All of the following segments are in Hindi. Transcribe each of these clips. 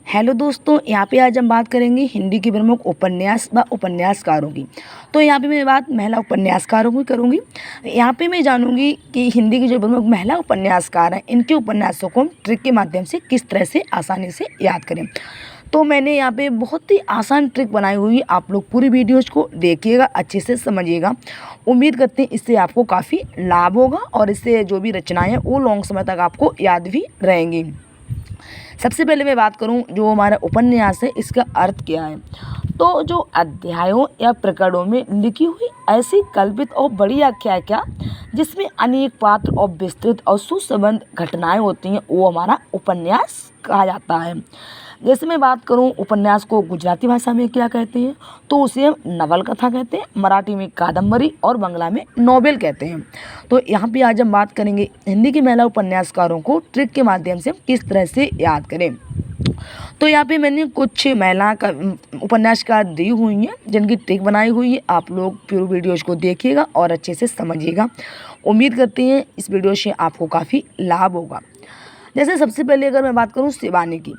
हेलो दोस्तों, यहाँ पे आज हम बात करेंगे हिंदी की प्रमुख उपन्यास व उपन्यासकारों की। तो यहाँ पे मैं बात महिला उपन्यासकारों की करूँगी। यहाँ पे मैं जानूँगी कि हिंदी की जो प्रमुख महिला उपन्यासकार हैं, इनके उपन्यासों को हम ट्रिक के माध्यम से किस तरह से आसानी से याद करें। तो मैंने यहाँ पे बहुत ही आसान ट्रिक बनाई हुई है। आप लोग पूरी वीडियोज़ को देखिएगा, अच्छे से समझिएगा। उम्मीद करते हैं इससे आपको काफ़ी लाभ होगा और इससे जो भी रचनाएँ हैं वो लॉन्ग समय तक आपको याद भी रहेंगी। सबसे पहले मैं बात करूं जो हमारा उपन्यास है, इसका अर्थ क्या है। तो जो अध्यायों या प्रकरणों में लिखी हुई ऐसी कल्पित और बड़ी आख्यायिका जिसमें अनेक पात्र और विस्तृत और सुसंबद्ध घटनाएं होती हैं, वो हमारा उपन्यास कहा जाता है। जैसे मैं बात करूं उपन्यास को गुजराती भाषा में क्या कहते हैं, तो उसे हम नवल कथा कहते हैं, मराठी में कादम्बरी और बांग्ला में नोवेल कहते हैं। तो यहाँ पे आज हम बात करेंगे हिंदी की महिला उपन्यासकारों को ट्रिक के माध्यम से हम किस तरह से याद करें। तो यहाँ पे मैंने कुछ महिला का उपन्यासकार दी हुई हैं जिनकी ट्रिक बनाई हुई है। आप लोग पूरी वीडियोज़ को देखिएगा और अच्छे से समझिएगा। उम्मीद करते हैं इस वीडियो से आपको काफ़ी लाभ होगा। जैसे सबसे पहले अगर मैं बात करूँ शिवानी की,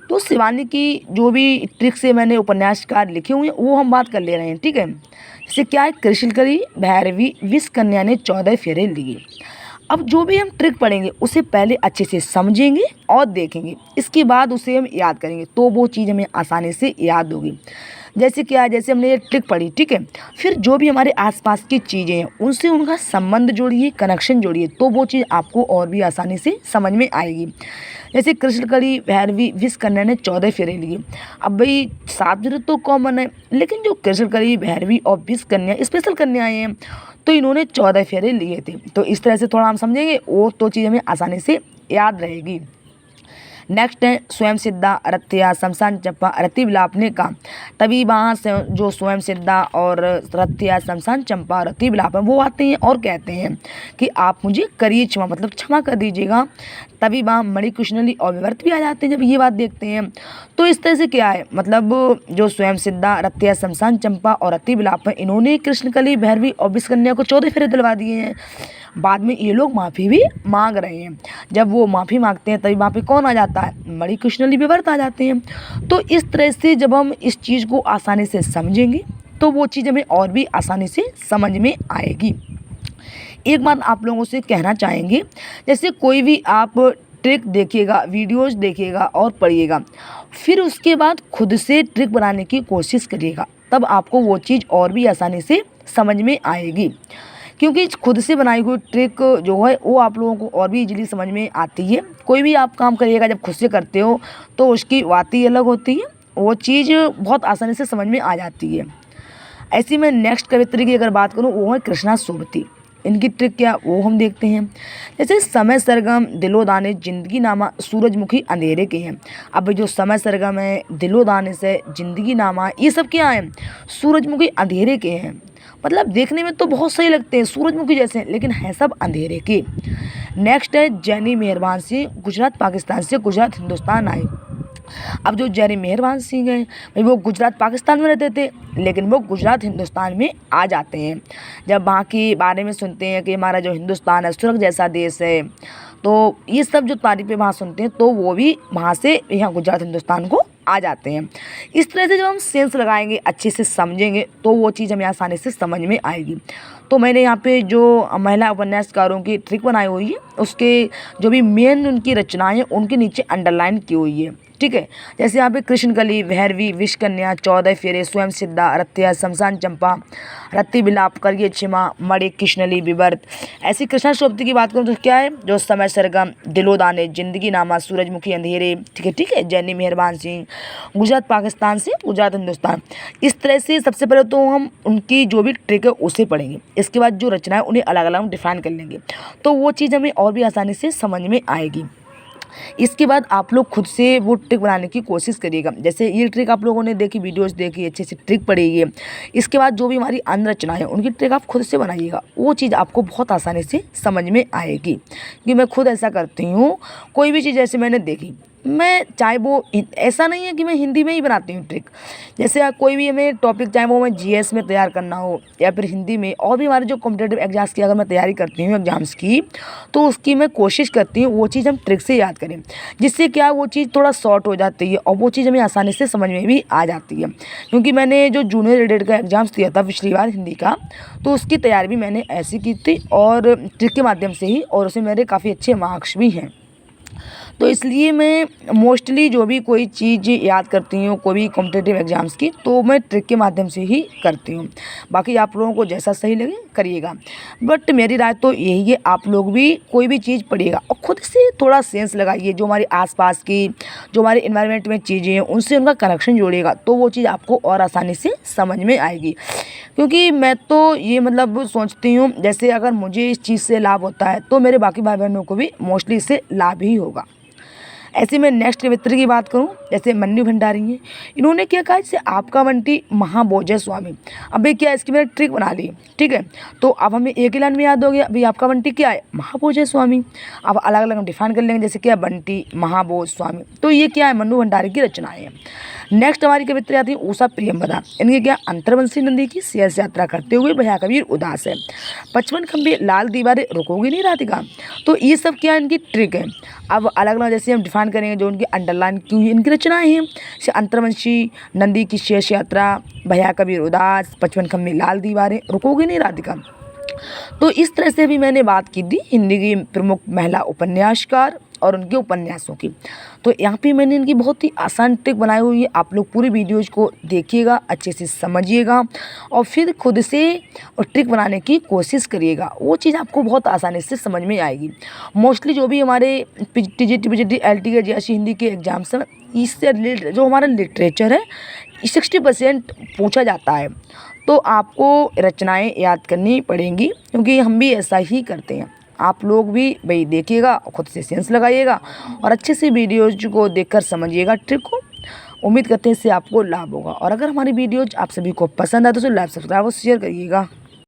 तो शिवानी की जो भी ट्रिक से मैंने उपन्यासकार लिखे हुए हैं वो हम बात कर ले रहे हैं, ठीक है। जैसे क्या है, कृष्णकली भैरवी विष कन्या ने 14 फेरे लिए। अब जो भी हम ट्रिक पढ़ेंगे उसे पहले अच्छे से समझेंगे और देखेंगे, इसके बाद उसे हम याद करेंगे तो वो चीज़ हमें आसानी से याद होगी। जैसे क्या है, जैसे हमने ये ट्रिक पढ़ी, ठीक है, फिर जो भी हमारे आसपास की चीज़ें हैं उनसे उनका संबंध जोड़िए, कनेक्शन जोड़िए, तो वो चीज़ आपको और भी आसानी से समझ में आएगी। जैसे कृष्णकली भैरवी विष कन्या ने 14 फेरे लिए। अब भाई 7 फेरे तो कॉमन है, लेकिन जो कृष्णकली भैरवी और विष कन्या स्पेशल कन्याएँ हैं, तो इन्होंने 14 फेरे लिए थे। तो इस तरह से थोड़ा हम समझेंगे, वो तो चीज़ हमें आसानी से याद रहेगी। नेक्स्ट है स्वयं सिद्धा रतिया शमशान चंपा रति विलाप ने कहा। तभी वहाँ से जो स्वयं सिद्धा और रतिया शमशान चंपा रति विलाप है वो आते हैं और कहते हैं कि आप मुझे करिए क्षमा, मतलब क्षमा कर दीजिएगा। तभी वहाँ मणिकृष्णली और विवर्त भी आ जाते हैं जब ये बात देखते हैं। तो इस तरह से क्या है, मतलब जो स्वयं सिद्धा रतिया शमशान चंपा और रति विलाप है, इन्होंने कृष्णकली भैरवी और विष कन्या को 14 फेरे दिलवा दिए हैं। बाद में ये लोग माफ़ी भी मांग रहे हैं। जब वो माफ़ी मांगते हैं तभी वहाँ पे कौन आ जाता है, मणिकृष्णली विवर्त आ जाते हैं। तो इस तरह से जब हम इस चीज़ को आसानी से समझेंगे तो वो चीज़ हमें और भी आसानी से समझ में आएगी। एक बात आप लोगों से कहना चाहेंगे, जैसे कोई भी आप ट्रिक देखिएगा, वीडियोज़ देखिएगा और पढ़िएगा, फिर उसके बाद खुद से ट्रिक बनाने की कोशिश करिएगा, तब आपको वो चीज़ और भी आसानी से समझ में आएगी। क्योंकि खुद से बनाई हुई ट्रिक जो है वो आप लोगों को और भी इजीली समझ में आती है। कोई भी आप काम करिएगा जब खुद से करते हो तो उसकी बात ही अलग होती है, वो चीज़ बहुत आसानी से समझ में आ जाती है। ऐसी में नेक्स्ट कवित्री की अगर बात करूँ, वो है कृष्णा सोबती। इनकी ट्रिक क्या वो हम देखते हैं। जैसे समय सरगम दिलो दाने जिंदगी नामा सूरजमुखी अंधेरे के हैं। अब जो समय सरगम है, दिलो दाने से जिंदगी नामा, ये सब क्या है, सूरजमुखी अंधेरे के हैं। मतलब देखने में तो बहुत सही लगते हैं सूरजमुखी जैसे, लेकिन है सब अंधेरे के। नेक्स्ट है जैनी मेहरबान सिंह, गुजरात पाकिस्तान से गुजरात हिंदुस्तान आए। अब जो जैनी मेहरबान सिंह हैं भाई, वो गुजरात पाकिस्तान में रहते थे, लेकिन वो गुजरात हिंदुस्तान में आ जाते हैं। जब वहाँ के बारे में सुनते हैं कि हमारा जो हिंदुस्तान है स्वर्ग जैसा देश है, तो ये सब जो तारीफ़ें वहाँ सुनते हैं, तो वो भी वहाँ से यहाँ गुजरात हिंदुस्तान को आ जाते हैं। इस तरह से जब हम सेंस लगाएंगे, अच्छे से समझेंगे, तो वो चीज़ हमें आसानी से समझ में आएगी। तो मैंने यहाँ पे जो महिला उपन्यासकारों की ट्रिक बनाई हुई है, उसके जो भी मेन उनकी रचनाएं हैं उनके नीचे अंडरलाइन की हुई है, ठीक है। जैसे यहाँ पे कृष्णकली भैरवी विष कन्या 14 फेरे स्वयं सिद्धा रतिया शमशान चंपा रति विलाप करिए क्षमा मणि कृष्णली विवर्त। ऐसी कृष्णा सोबती की बात करूँ तो क्या है, जो समय सरगम दिलो दाने जिंदगी नामा सूरजमुखी अंधेरे, ठीक है, जैनी मेहरबान सिंह, गुजरात पाकिस्तान से गुजरात हिंदुस्तान। इस तरह से सबसे पहले तो हम उनकी जो भी ट्रिक है उसे पढ़ेंगे, इसके बाद जो रचना है उन्हें अलग अलग डिफाइन कर लेंगे, तो वो चीज़ हमें और भी आसानी से समझ में आएगी। इसके बाद आप लोग खुद से वो ट्रिक बनाने की कोशिश करिएगा। जैसे ये ट्रिक आप लोगों ने देखी, वीडियोस देखी, अच्छे से ट्रिक पढ़िए। इसके बाद जो भी हमारी अन्य रचनाएं हैं उनकी ट्रिक आप खुद से बनाइएगा, वो चीज़ आपको बहुत आसानी से समझ में आएगी। क्योंकि मैं खुद ऐसा करती हूँ, कोई भी चीज़ जैसे मैंने देखी मैं चाहे वो ऐसा नहीं है कि मैं हिंदी में ही बनाती हूँ ट्रिक। जैसे कोई भी हमें टॉपिक, चाहे वो हमें जीएस में तैयार करना हो या फिर हिंदी में, और भी हमारे जो कॉम्पिटिटिव एग्जाम्स की अगर मैं तैयारी करती हूँ एग्जाम्स की, तो उसकी मैं कोशिश करती हूँ वो चीज़ हम ट्रिक से याद करें, जिससे क्या वो चीज़ थोड़ा शॉर्ट हो जाती है और वो चीज़ हमें आसानी से समझ में भी आ जाती है। क्योंकि मैंने जो जूनियर एडिट का एग्जाम्स दिया था पिछली बार हिंदी का, तो उसकी तैयारी भी मैंने ऐसी की थी और ट्रिक के माध्यम से ही, और उसमें मेरे काफ़ी अच्छे मार्क्स भी हैं। तो इसलिए मैं मोस्टली जो भी कोई चीज़ याद करती हूँ कोई भी कॉम्पिटिटिव एग्जाम्स की, तो मैं ट्रिक के माध्यम से ही करती हूँ। बाकी आप लोगों को जैसा सही लगे करिएगा, बट मेरी राय तो यही है, आप लोग भी कोई भी चीज़ पढ़िएगा और ख़ुद से थोड़ा सेंस लगाइए। जो हमारे आसपास की, जो हमारे इन्वायरमेंट में चीज़ें हैं, उनसे उनका कनेक्शन जोड़िएगा, तो वो चीज़ आपको और आसानी से समझ में आएगी। क्योंकि मैं तो ये मतलब सोचती हूँ, जैसे अगर मुझे इस चीज़ से लाभ होता है तो मेरे बाकी भाई बहनों को भी मोस्टली इससे लाभ ही होगा। ऐसे में नेक्स्ट कवित्री की बात करूं, जैसे मन्नू भंडारी हैं, इन्होंने क्या कहा, जैसे आपका बंटी महाभोज स्वामी। अभी क्या इसकी मैंने ट्रिक बना ली, ठीक है, तो अब हमें एक ही लाइन में याद हो गया, अभी आपका बंटी क्या है, महाभोज स्वामी। अब अलग अलग हम डिफाइन कर लेंगे, जैसे क्या बंटी महाभोज स्वामी, तो ये क्या है, मन्नू भंडारी की रचनाएं हैं। नेक्स्ट हमारी कवित्री आती है उषा प्रियंवदा। इनकी क्या, अंतर्वंशी नंदी की शेष यात्रा करते हुए भैया कबीर उदास है, 55 खंबे लाल दीवारें रुकोगी नहीं राधिका। तो ये सब क्या इनकी ट्रिक है। अब अलग अलग जैसे हम डिफाइन करेंगे, जो उनकी अंडरलाइन क्यों इनकी रचनाएं हैं, जैसे अंतर्वंशी नंदी की शेष यात्रा, भैया कबीर उदास, 55 खंबे लाल दीवारें रुकोगी नहीं राधिका। तो इस तरह से भी मैंने बात की थी हिंदी की प्रमुख महिला उपन्यासकार और उनके उपन्यासों की। तो यहाँ पे मैंने इनकी बहुत ही आसान ट्रिक बनाई हुई है। आप लोग पूरी वीडियोज को देखिएगा, अच्छे से समझिएगा और फिर खुद से ट्रिक बनाने की कोशिश करिएगा। वो चीज़ आपको बहुत आसानी से समझ में आएगी। मोस्टली जो भी हमारे टीजीटी पीजीटी एलटी के जैसी हिंदी के एग्जाम्स हैं, इससे रिलेटेड जो हमारा लिटरेचर है 60% पूछा जाता है। तो आपको रचनाएं याद करनी पड़ेंगी, क्योंकि हम भी ऐसा ही करते हैं। आप लोग भी भाई देखिएगा, खुद से सेंस लगाइएगा और अच्छे से वीडियोज को देखकर समझिएगा ट्रिक को। उम्मीद करते हैं इससे आपको लाभ होगा। और अगर हमारी वीडियोज आप सभी को पसंद आए तो उसे लाइक, सब्सक्राइब और शेयर करिएगा।